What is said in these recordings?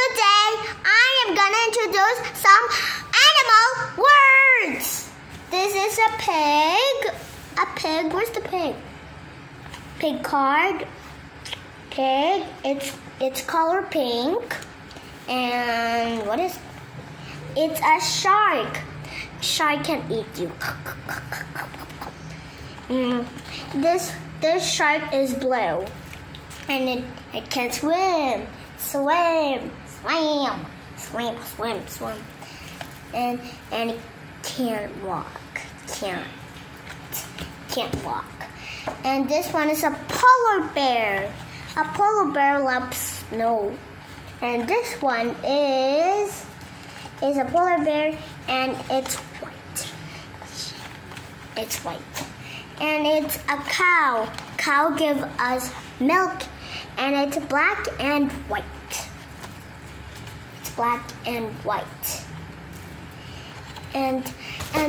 Today I am gonna introduce some animal words. This is a pig. A pig. Where's the pig? Pig card. Pig. It's color pink. And what is? It's a shark. Shark can eat you. This shark is blue, and it can swim, and it can't walk, can't walk. And this one is a polar bear. A polar bear loves snow. And this one is a polar bear, and it's white. It's white. And it's a cow. Cow gives us milk, and it's black and white. It's black and white. And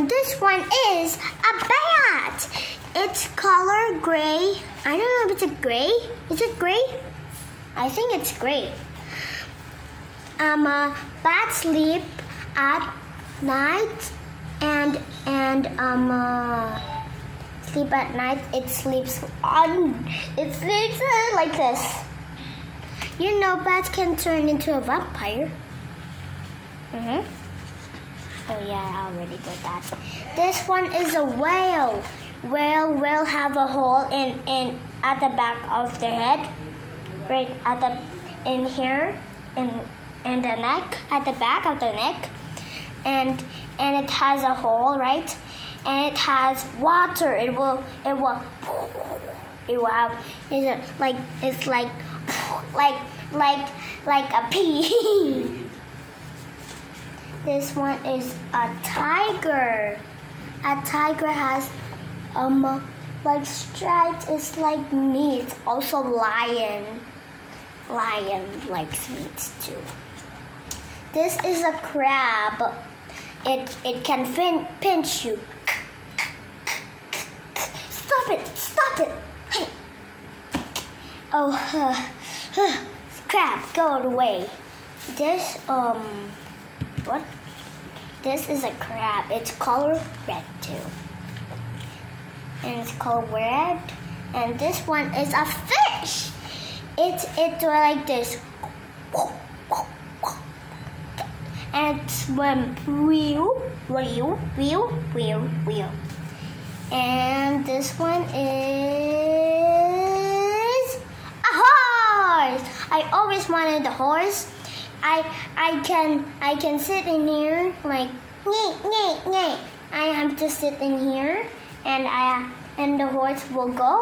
this one is a bat. It's color gray. I don't know if it's a gray. Is it gray? I think it's gray. Bats sleep at night, and sleep at night. It sleeps like this. You know, bats can turn into a vampire. Oh yeah, I already did that. This one is a whale. Whale will have a hole in at the back of their head, right at the in here, in the neck, at the back of the neck, and it has a hole, right? And it has water. It will have it's like a pea. This one is a tiger. A tiger has like stripes. It's like meat. It's also lion. Lion likes meat too. This is a crab. It can pinch you. Stop it. Hey. Oh, crab, go away. This what? This is a crab. It's color red too. And it's called red. And this one is a fish. It's like this. And it swims wheel. And this one is a horse. I always wanted a horse. I can sit in here like nee. I have to sit in here, and the horse will go.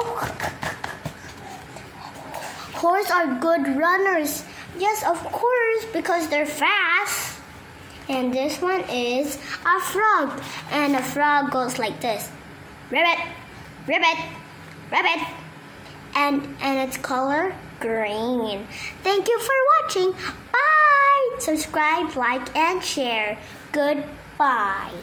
Horses are good runners. Yes, of course, because they're fast. And this one is a frog, and a frog goes like this. Ribbit, and its color green. Thank you for watching. Bye. Subscribe, like, and share. Goodbye.